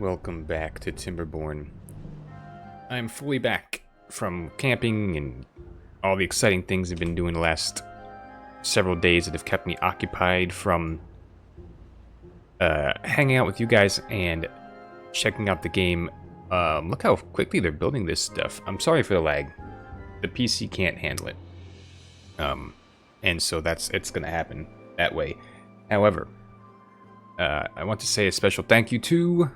Welcome back to Timberborn. I'm fully back from camping and all the exciting things I've been doing the last several days that have kept me occupied from hanging out with you guys and checking out the game. Look how quickly they're building this stuff. I'm sorry for the lag. The PC can't handle it. And so it's gonna happen that way. However, I want to say a special thank you to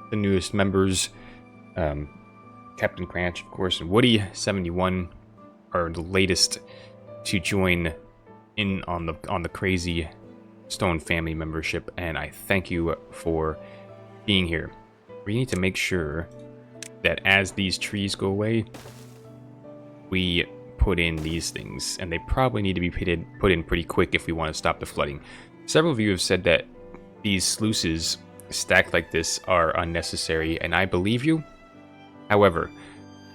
the newest members, Captain Cranch, of course, and Woody71 are the latest to join in on the crazy Stone family membership, and I thank you for being here. We need to make sure that as these trees go away, we put in these things, and they probably need to be put in pretty quick if we want to stop the flooding. Several of you have said that these sluices stacked like this are unnecessary, and I believe you. However,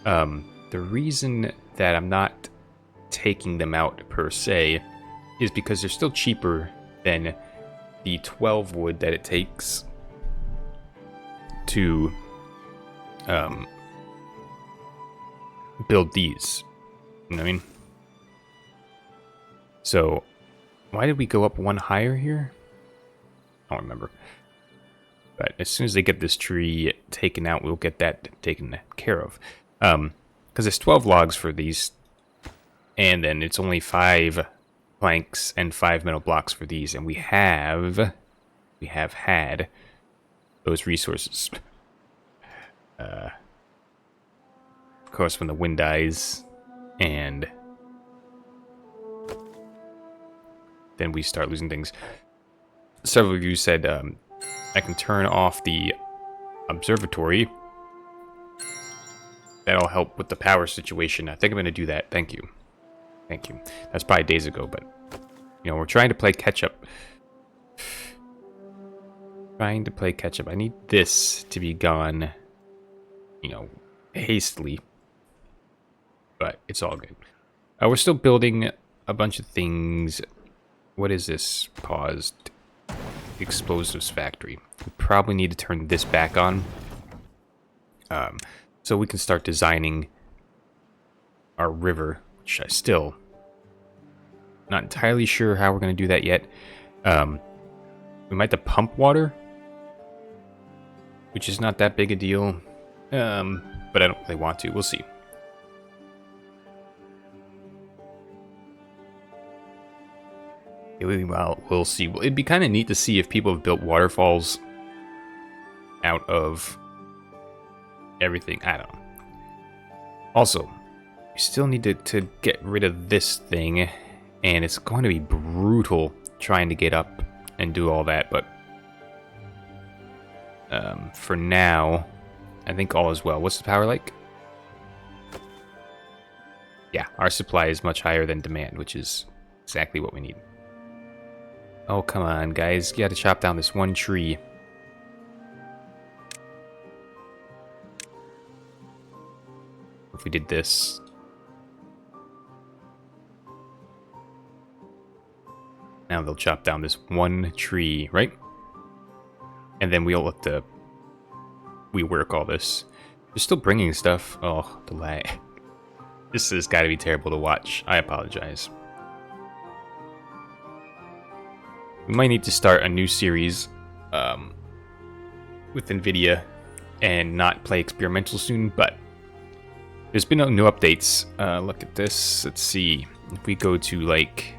the reason that I'm not taking them out per se is because they're still cheaper than the 12 wood that it takes to build these. You know what I mean? So, why did we go up one higher here? I don't remember. But as soon as they get this tree taken out, we'll get that taken care of. Because it's 12 logs for these, and then it's only 5 planks and 5 metal blocks for these, and we have had those resources. Of course, when the wind dies, and then we start losing things. Several of you said I can turn off the observatory. That'll help with the power situation. I think I'm going to do that. Thank you. Thank you. That's probably days ago, but, you know, we're trying to play catch-up. Trying to play catch-up. I need this to be gone, you know, hastily. But it's all good. We're still building a bunch of things. What is this? Paused. Explosives factory. We probably need to turn this back on. So we can start designing our river, which I still not entirely sure how we're going to do that yet. We might have to pump water, which is not that big a deal, but I don't really want to. We'll see. Well, we'll see. It'd be kind of neat to see if people have built waterfalls out of everything. I don't know. Also, we still need to get rid of this thing, and it's going to be brutal trying to get up and do all that, but for now, I think all is well. What's the power like? Yeah, our supply is much higher than demand, which is exactly what we need. Oh, come on, guys. You gotta chop down this one tree. If we did this. Now they'll chop down this one tree, right? And then we'll have to rework all this. They're still bringing stuff. Oh, the lag. This has got to be terrible to watch. I apologize. We might need to start a new series with NVIDIA and not play experimental soon, but there's been no new updates. Look at this. Let's see. If we go to, like,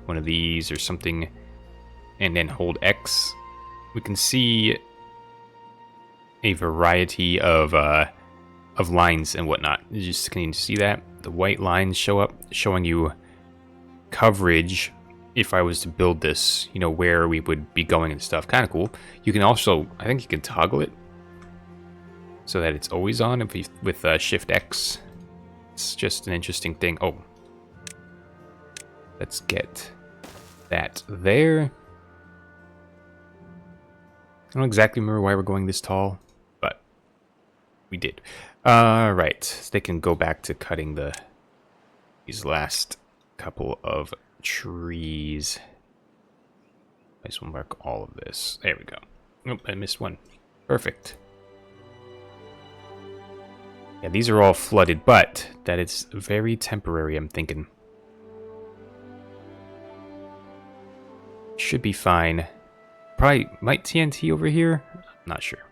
one of these or something, and then hold X, we can see a variety of lines and whatnot. Can you see that? The white lines show up, showing you coverage. If I was to build this, you know, where we would be going and stuff. Kind of cool. You can also, I think you can toggle it so that it's always on if you, with Shift X. It's just an interesting thing. Oh, let's get that there. I don't exactly remember why we're going this tall, but we did. Right, so they can go back to cutting these last couple of trees. I just want to mark all of this. There we go. Nope, I missed one. Perfect. Yeah, these are all flooded, but that is very temporary, I'm thinking. Should be fine. Probably might TNT over here? Not sure.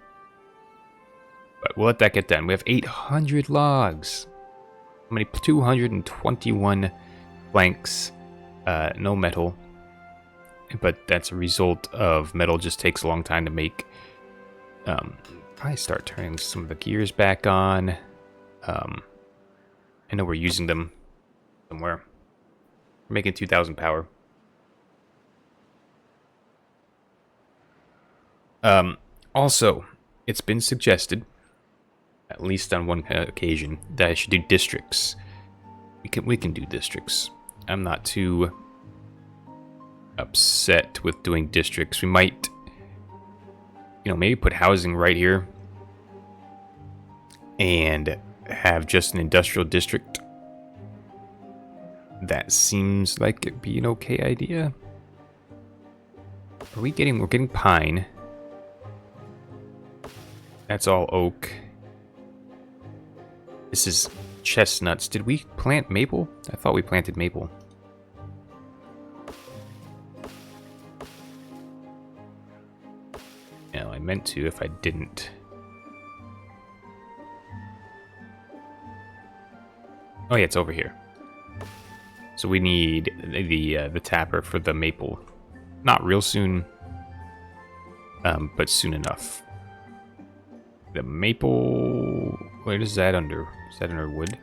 But we'll let that get done. We have 800 logs. How many? 221 planks. No metal. But that's a result of metal just takes a long time to make. Probably start turning some of the gears back on. I know we're using them somewhere. We're making 2,000 power. Also, it's been suggested, at least on one occasion, that I should do districts. We can do districts. I'm not too upset with doing districts. We might, maybe put housing right here and have just an industrial district. That seems like it'd be an okay idea. We're getting pine. That's all oak. This is chestnuts. Did we plant maple? I thought we planted maple. No, I meant to if I didn't. Oh yeah, it's over here. So we need the tapper for the maple. Not real soon, but soon enough. The maple... Where is that under? Is that under wood?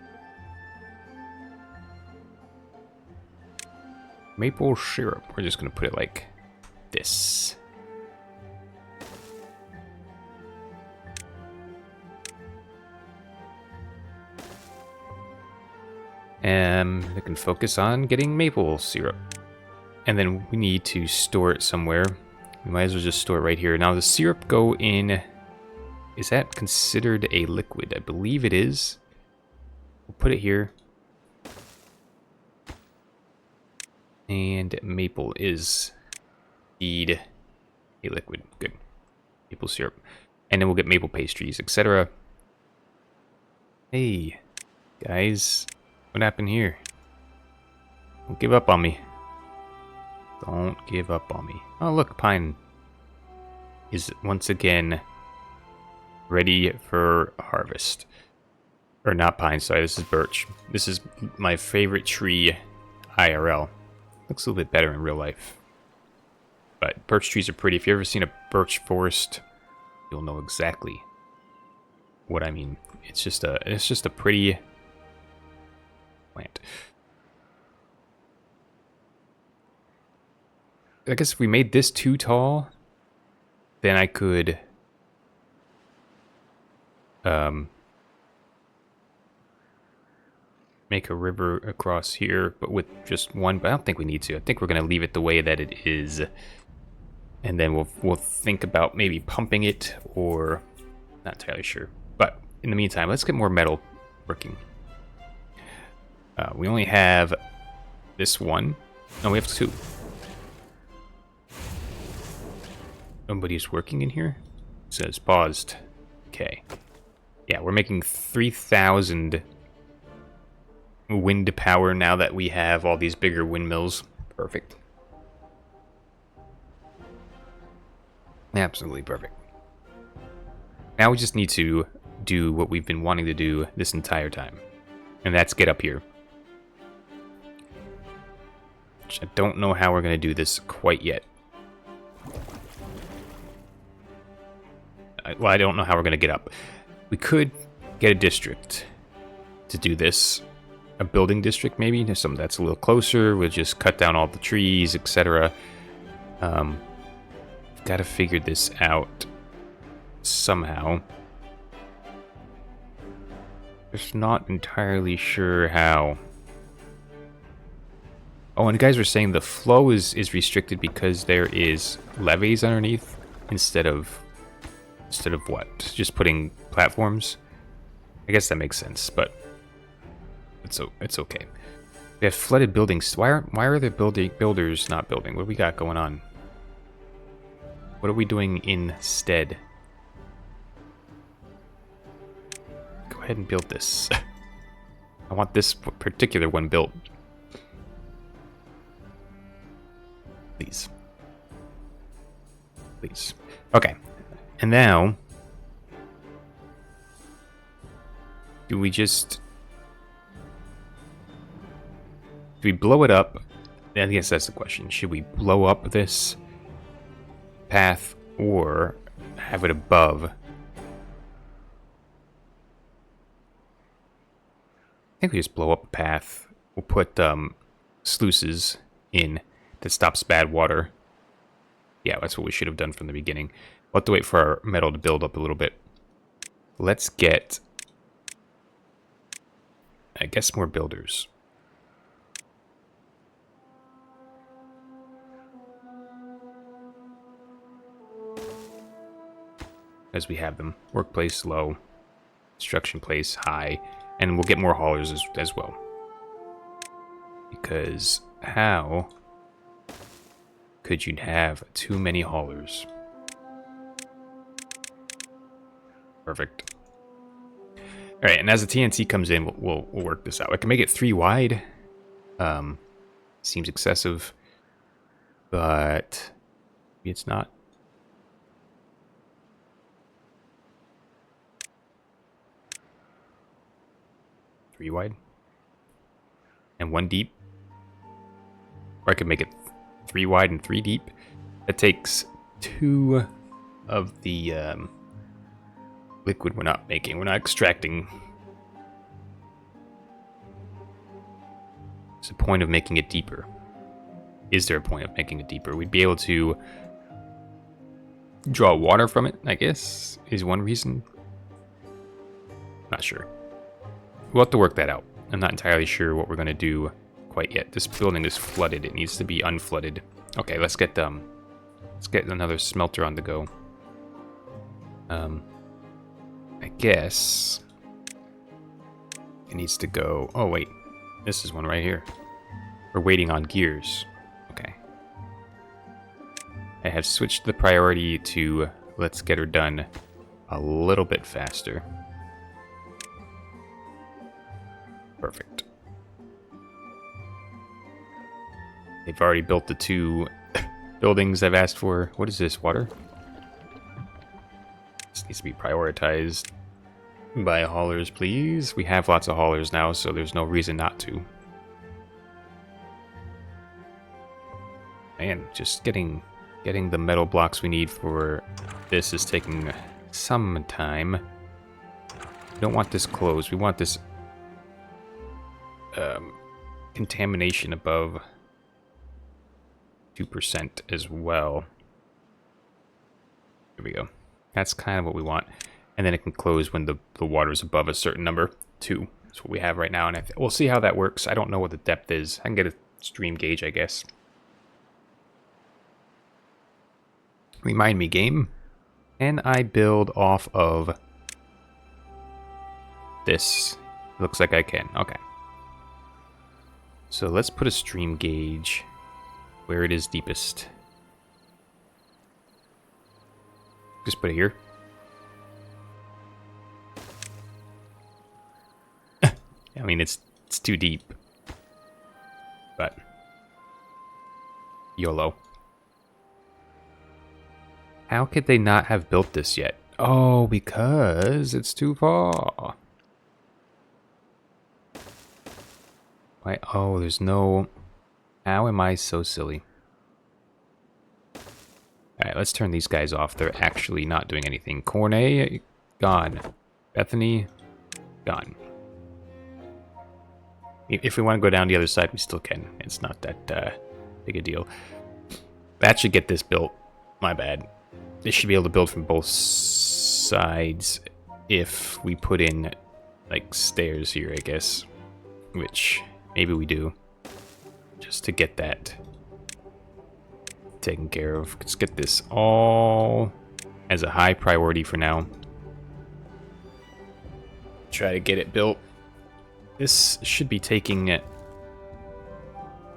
Maple syrup. We're just going to put it like this. They can focus on getting maple syrup. And then we need to store it somewhere. We might as well just store it right here. Now the syrup go in... Is that considered a liquid? I believe it is. We'll put it here. And maple is indeed a liquid. Good. Maple syrup. And then we'll get maple pastries, etc. Hey, guys. What happened here? Don't give up on me. Don't give up on me. Oh, look, pine is once again ready for harvest. Or not pine, sorry, this is birch. This is my favorite tree IRL. Looks a little bit better in real life. But birch trees are pretty. If you've ever seen a birch forest, you'll know exactly what I mean. It's just a pretty plant. I guess if we made this too tall, then I could make a river across here, but with just one. But I don't think we need to. I think we're going to leave it the way that it is, and then we'll think about maybe pumping it, or not entirely sure. But in the meantime, let's get more metal working. We only have this one. No, we have two. Nobody's working in here? It says paused. Okay. Yeah, we're making 3,000 wind power now that we have all these bigger windmills. Perfect. Absolutely perfect. Now we just need to do what we've been wanting to do this entire time. And that's get up here. Which I don't know how we're going to do this quite yet. Well, I don't know how we're going to get up. We could get a district to do this. A building district, maybe? There's something that's a little closer. We'll just cut down all the trees, etc. Got to figure this out somehow. Just not entirely sure how. Oh, and you guys were saying the flow is restricted because there is levees underneath instead of what? Just putting platforms? I guess that makes sense, but it's okay. We have flooded buildings. Why are the builders not building? What do we got going on? What are we doing instead? ahead and build this. I want this particular one built. Please. Please. Okay. And now, do we blow it up? I guess that's the question. Should we blow up this path or have it above? I think we just blow up a path. We'll put sluices in that stops bad water. Yeah, that's what we should have done from the beginning. We'll have to wait for our metal to build up a little bit. Let's get, I guess, more builders. As we have them. Workplace low, construction place high, and we'll get more haulers as well. Because how could you have too many haulers? Perfect. Alright, and as the TNT comes in, we'll work this out. I can make it 3 wide. Seems excessive, but maybe it's not. Three wide and 1 deep, or I could make it 3 wide and 3 deep. That takes 2 of the liquid we're not making. We're not extracting. What's the point of making it deeper? Is there a point of making it deeper? We'd be able to draw water from it, I guess, is one reason. Not sure. We'll have to work that out. I'm not entirely sure what we're going to do quite yet. This building is flooded. It needs to be unflooded. Okay, let's get another smelter on the go. I guess it needs to go. Oh wait, this is one right here. We're waiting on gears. Okay. I have switched the priority to let's get her done a little bit faster. Perfect. They've already built the 2 buildings I've asked for. What is this, water? This needs to be prioritized by haulers, please. We have lots of haulers now, so there's no reason not to. Man, just getting the metal blocks we need for this is taking some time. We don't want this closed. We want this contamination above 2% as well. Here we go. That's kind of what we want. And then it can close when the water is above a certain number. 2. That's what we have right now. And we'll see how that works. I don't know what the depth is. I can get a stream gauge, I guess. Remind me, game. Can I build off of this? Looks like I can. Okay. So let's put a stream gauge where it is deepest. Just put it here. I mean, it's too deep. But YOLO. How could they not have built this yet? Oh, because it's too far. Why? Oh, there's no... How am I so silly? Alright, let's turn these guys off. They're actually not doing anything. Cornet, gone. Bethany, gone. If we want to go down the other side, we still can. It's not that big a deal. That should get this built. My bad. They should be able to build from both sides if we put in, like, stairs here, I guess. Which, maybe we do. Just to get that taken care of. Let's get this all as a high priority for now. Try to get it built. This should be taking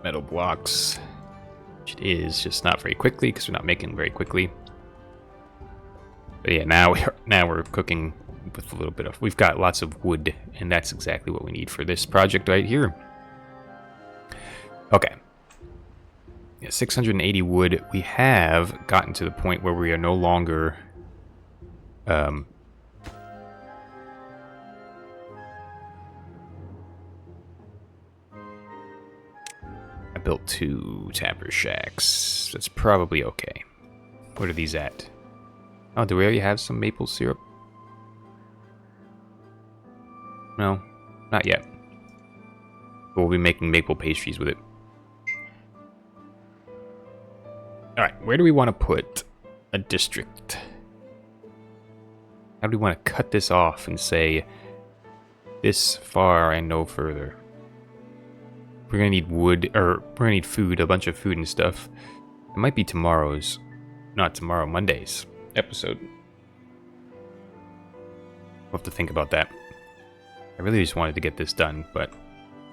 metal blocks, which it is, just not very quickly because we're not making very quickly. But yeah, now we're cooking with a little bit of... We've got lots of wood, and that's exactly what we need for this project right here. Okay. Yeah, 680 wood. We have gotten to the point where we are no longer... I built 2 tapper shacks. That's probably okay. What are these at? Oh, do we already have some maple syrup? No, not yet. We'll be making maple pastries with it. Alright, where do we want to put a district? How do we want to cut this off and say, this far and no further? We're going to need wood, or we're going to need food, a bunch of food and stuff. It might be tomorrow's, not tomorrow, Monday's episode. We'll have to think about that. I really just wanted to get this done, but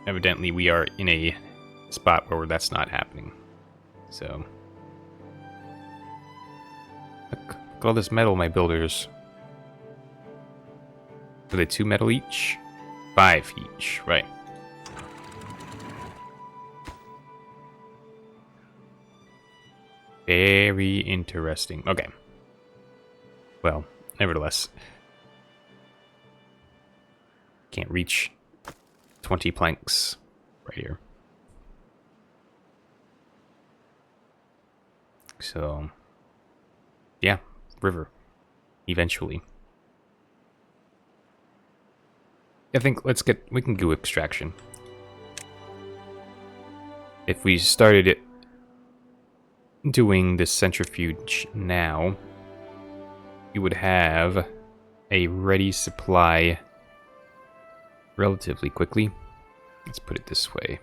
evidently we are in a spot where that's not happening. So, look at all this metal, my builders. Are they 2 metal each? 5 each, right. Very interesting. Okay. Well, nevertheless. Can't reach 20 planks right here. So, yeah, river. Eventually. I think we can do extraction. If we started it doing this centrifuge now, you would have a ready supply relatively quickly. Let's put it this way.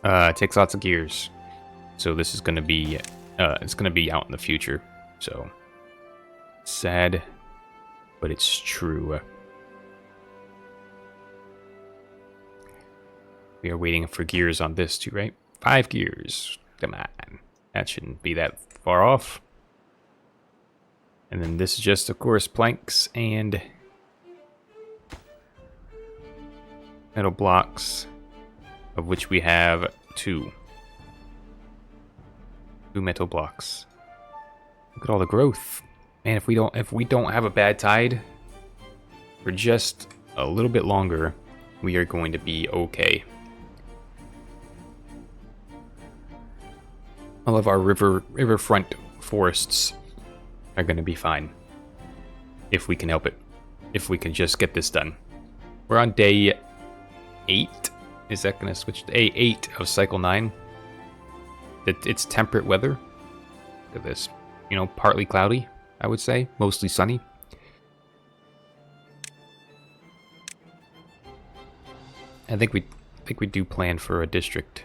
It takes lots of gears. So this is going to be, it's going to be out in the future. So, sad, but it's true. We are waiting for gears on this too, right? 5 gears. Come on. That shouldn't be that far off. And then this is just, of course, planks and metal blocks, of which we have 2. 2 metal blocks. Look at all the growth. Man, if we don't have a bad tide for just a little bit longer, we are going to be okay. All of our riverfront forests are going to be fine. If we can help it. If we can just get this done. We're on day 8. Is that going to switch to day 8 of cycle 9? It's temperate weather. Look at this. You know, partly cloudy, I would say. Mostly sunny. I think we do plan for a district.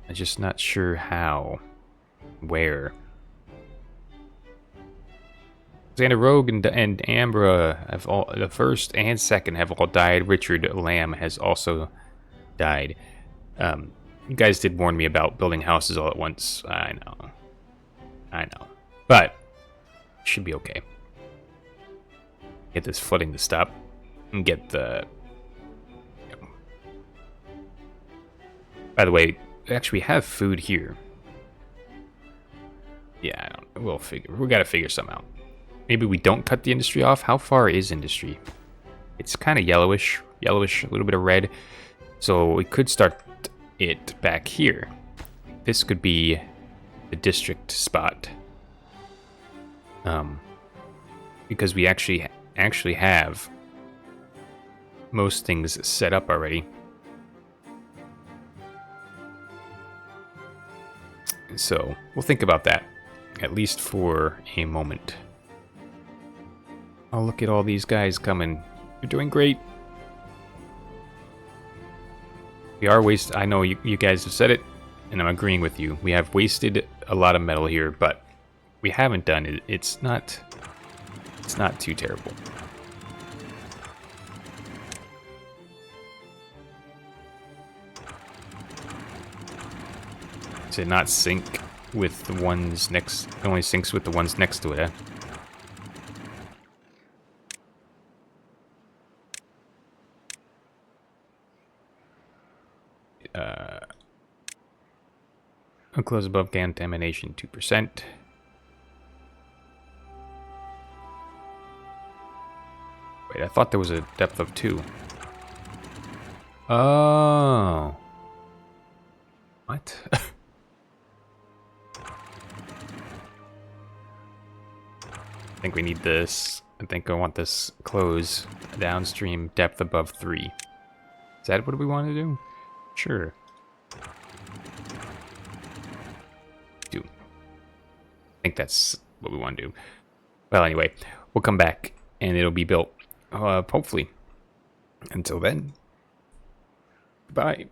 I'm just not sure how. Where? Xander Rogue and Ambra have all, the first and second have all died. Richard Lamb has also died. You guys did warn me about building houses all at once. I know. But should be okay. Get this flooding to stop and get the... By the way, actually we have food here. Yeah, we gotta figure something out. Maybe we don't cut the industry off. How far is industry? It's kind of yellowish, a little bit of red. So we could start it back here. This could be the district spot. Because we actually have most things set up already. So we'll think about that, at least for a moment. Oh, look at all these guys coming. You're doing great. We are I know you guys have said it, and I'm agreeing with you. We have wasted a lot of metal here, but we haven't done it. It's not too terrible. Does it not sync with the ones next? It only syncs with the ones next to it, eh? Close above contamination 2%. Wait, I thought there was a depth of 2. Oh. What? I think we need this. I think I want this close downstream depth above 3. Is that what we want to do? Sure. Do. I think that's what we want to do. Well, anyway, we'll come back and it'll be built, hopefully. Until then, bye.